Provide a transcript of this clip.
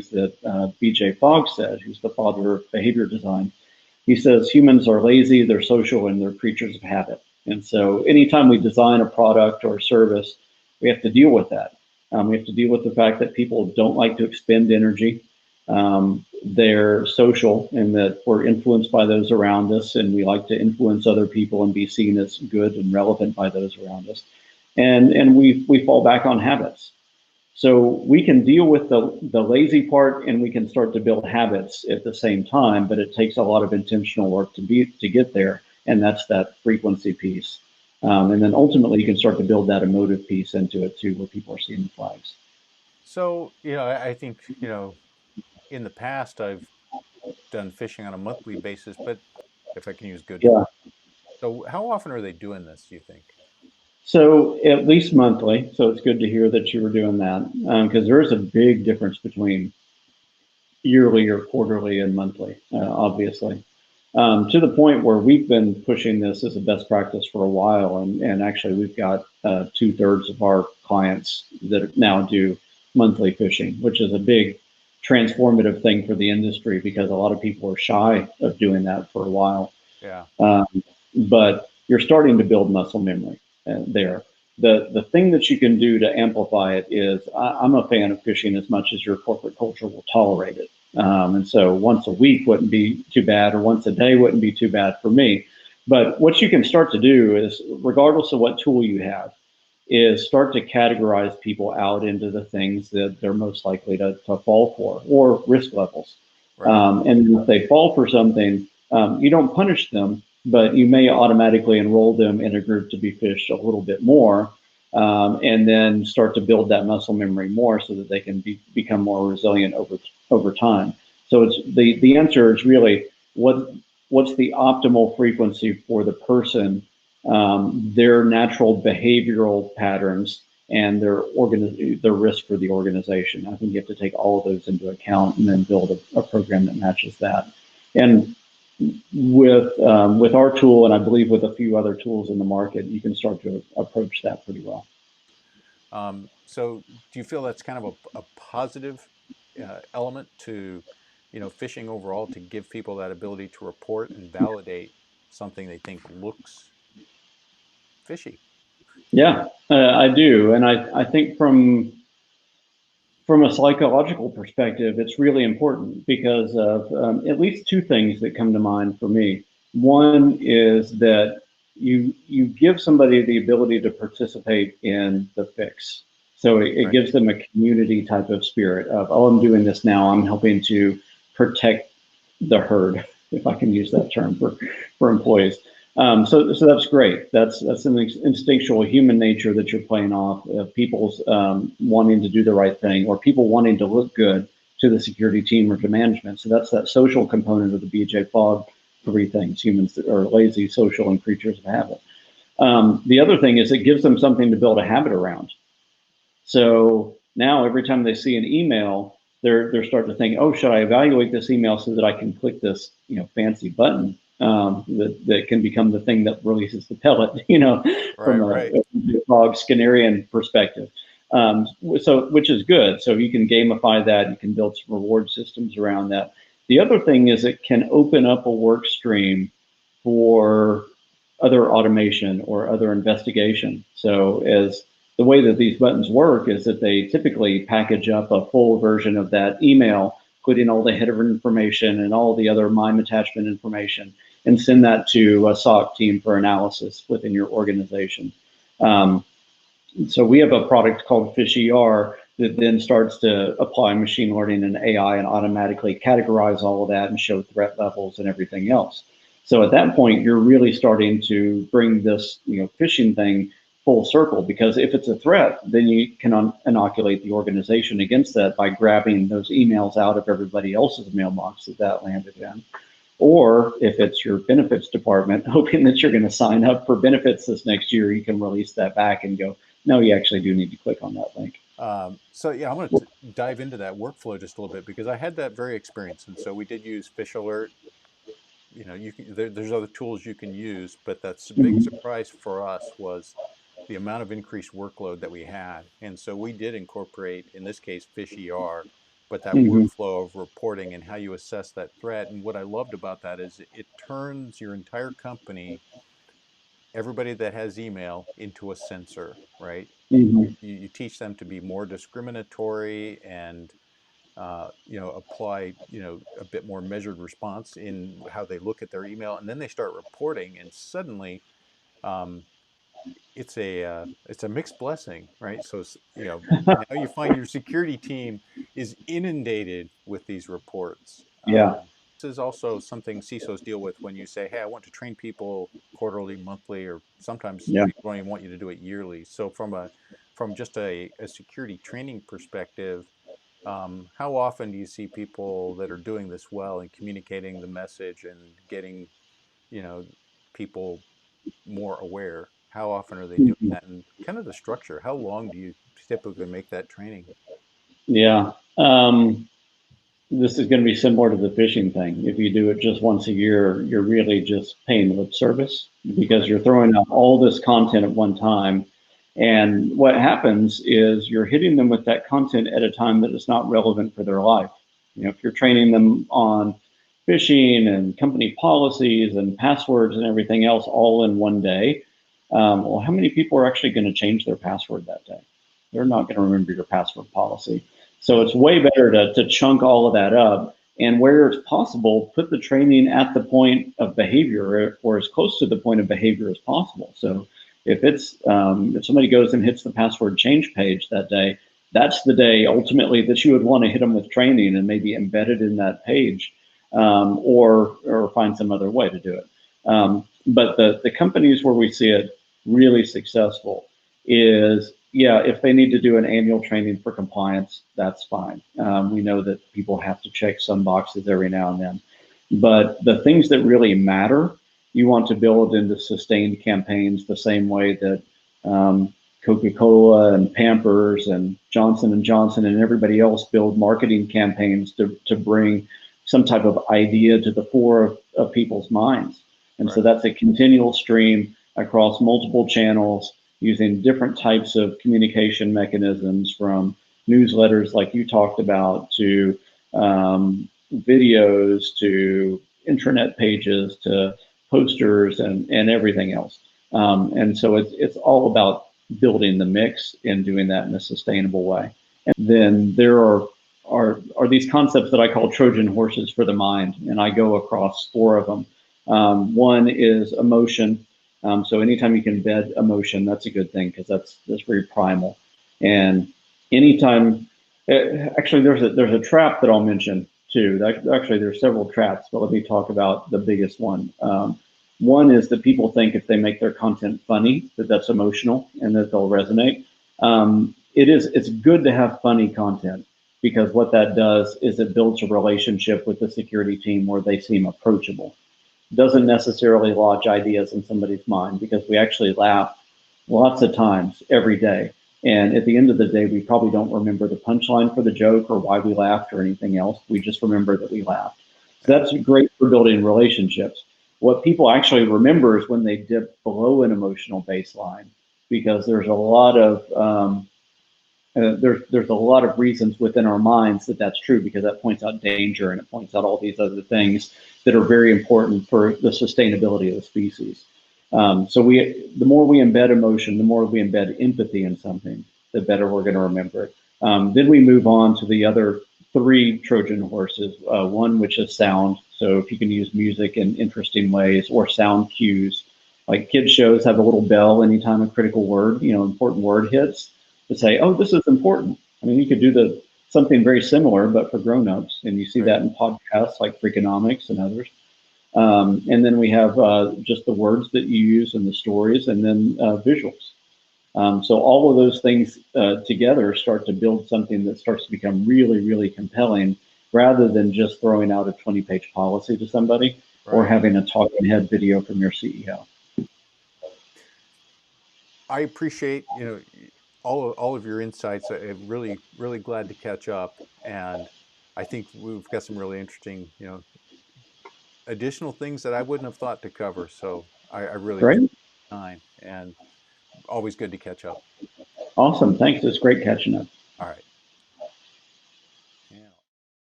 that BJ Fogg said, who's the father of behavior design. He says humans are lazy, they're social, and they're creatures of habit. And so anytime we design a product or a service, we have to deal with that. We have to deal with the fact that people don't like to expend energy. They're social in that we're influenced by those around us, and we like to influence other people and be seen as good and relevant by those around us. And we fall back on habits. So we can deal with the lazy part and we can start to build habits at the same time, but it takes a lot of intentional work to get there. And that's that frequency piece. And then ultimately you can start to build that emotive piece into it too, where people are seeing the flags. So, I think, in the past I've done fishing on a monthly basis, but if I can use good. Yeah. So how often are they doing this, do you think? So at least monthly. So it's good to hear that you were doing that because there is a big difference between yearly or quarterly and monthly, obviously. To the point where we've been pushing this as a best practice for a while, and actually we've got 2/3 of our clients that now do monthly fishing, which is a big transformative thing for the industry because a lot of people are shy of doing that for a while. Yeah. Um, but you're starting to build muscle memory there. The thing that you can do to amplify it is I'm a fan of fishing as much as your corporate culture will tolerate it. And so once a week wouldn't be too bad, or once a day wouldn't be too bad for me. But what you can start to do is, regardless of what tool you have, is start to categorize people out into the things that they're most likely to fall for or risk levels. Right. And if they fall for something, you don't punish them, but you may automatically enroll them in a group to be fished a little bit more, and then start to build that muscle memory more so that they can become more resilient over time. So it's the answer is really what's the optimal frequency for the person, their natural behavioral patterns, and their risk for the organization. I think you have to take all of those into account and then build a program that matches that. And with our tool, and I believe with a few other tools in the market, you can start to approach that pretty well. So do you feel that's kind of a positive element to, fishing overall, to give people that ability to report and validate something they think looks fishy? Yeah, I do, and I think from a psychological perspective, it's really important because of at least two things that come to mind for me. One is that you give somebody the ability to participate in the fix. So it Right. gives them a community type of spirit of, oh, I'm doing this now. I'm helping to protect the herd, if I can use that term for employees. So that's great. That's an instinctual human nature that you're playing off of people's wanting to do the right thing or people wanting to look good to the security team or to management. So that's that social component of the BJ Fogg three things: humans that are lazy, social, and creatures of habit. The other thing is it gives them something to build a habit around. So now every time they see an email, they're starting to think, oh, should I evaluate this email so that I can click this fancy button that can become the thing that releases the pellet, from Right. Right. a dog Skinnerian perspective. So which is good. So you can gamify that. You can build some reward systems around that. The other thing is it can open up a work stream for other automation or other investigation. So as the way that these buttons work is that they typically package up a full version of that email, put in all the header information and all the other MIME attachment information, and send that to a SOC team for analysis within your organization. Um, so we have a product called FishER that then starts to apply machine learning and AI and automatically categorize all of that and show threat levels and everything else. So at that point, you're really starting to bring this, phishing thing full circle because if it's a threat, then you can inoculate the organization against that by grabbing those emails out of everybody else's mailbox that landed in. Or if it's your benefits department, hoping that you're going to sign up for benefits this next year, you can release that back and go, no, you actually do need to click on that link. So yeah, I'm going to dive into that workflow just a little bit because I had that very experience, and so we did use Fish Alert. There's other tools you can use, but that's the big Mhm. surprise for us was the amount of increased workload that we had, and so we did incorporate, in this case, FishER, but that Hmm. workflow of reporting and how you assess that threat. And what I loved about that is it turns your entire company, everybody that has email, into a sensor, right? Hmm. You teach them to be more discriminatory and apply a bit more measured response in how they look at their email, and then they start reporting, and suddenly um, it's a mixed blessing, right? So now you find your security team is inundated with these reports. Yeah. This is also something CISOs deal with when you say, "Hey, I want to train people quarterly, monthly, or sometimes Yeah. people don't even want you to do it yearly." So from just a security training perspective, how often do you see people that are doing this well and communicating the message and getting, you know, people more aware? How often are they doing Mhm. that? And kind of the structure, how long do you typically make that training? Yeah. This is going to be similar to the phishing thing. If you do it just once a year, you're really just paying lip service because Right, you're throwing out all this content at one time. And what happens is you're hitting them with that content at a time that is not relevant for their life. If you're training them on phishing and company policies and passwords and everything else all in one day, well, how many people are actually going to change their password that day? They're not going to remember your password policy. So yeah, it's way better to chunk all of that up and where it's possible, put the training at the point of behavior or as close to the point of behavior as possible. So if somebody goes and hits the password change page that day, that's the day ultimately that you would want to hit them with training and maybe embed it in that page, or find some other way to do it. But the companies where we see it really successful is, yeah, if they need to do an annual training for compliance, that's fine. We know that people have to check some boxes every now and then. But the things that really matter, you want to build into sustained campaigns the same way that Coca-Cola and Pampers and Johnson and Johnson and everybody else build marketing campaigns to bring some type of idea to the fore of people's minds. And so right, that's a continual stream across multiple channels using different types of communication mechanisms, from newsletters like you talked about to videos to intranet pages to posters and everything else. And so it's all about building the mix and doing that in a sustainable way. And then there are these concepts that I call Trojan horses for the mind, and I go across four of them. One is emotion. So anytime you can embed emotion, that's a good thing because that's very primal. And anytime, actually, there's a trap that I'll mention too. Actually, there's several traps, but let me talk about the biggest one. One is that people think if they make their content funny, that that's emotional and that they'll resonate. It's good to have funny content because what that does is it builds a relationship with the security team where they seem approachable. Doesn't necessarily lodge ideas in somebody's mind because we actually laugh lots of times every day. And at the end of the day, we probably don't remember the punchline for the joke or why we laughed or anything else. We just remember that we laughed. So yeah, that's great for building relationships. What people actually remember is when they dip below an emotional baseline, because there's a lot of reasons within our minds that that's true, because that points out danger and it points out all these other things that are very important for the sustainability of the species. The more we embed emotion, the more we embed empathy in something, the better we're going to remember it. Then we move on to the other three Trojan horses. One, which is sound. So if you can use music in interesting ways or sound cues, like kids shows have a little bell anytime a critical word, important word hits, to say, oh, this is important. I mean, you could do something very similar, but for grown-ups, and you see right. that in podcasts like Freakonomics and others. And then we have just the words that you use and the stories, and then visuals. So all of those things together start to build something that starts to become really, really compelling, rather than just throwing out a 20-page policy to somebody or Right. having a talking head video from your CEO. I appreciate, all of your insights. I'm really, really glad to catch up. And I think we've got some really interesting, additional things that I wouldn't have thought to cover. So I really appreciate Great. the time, and always good to catch up. Awesome. Thanks. It's great catching up. All right.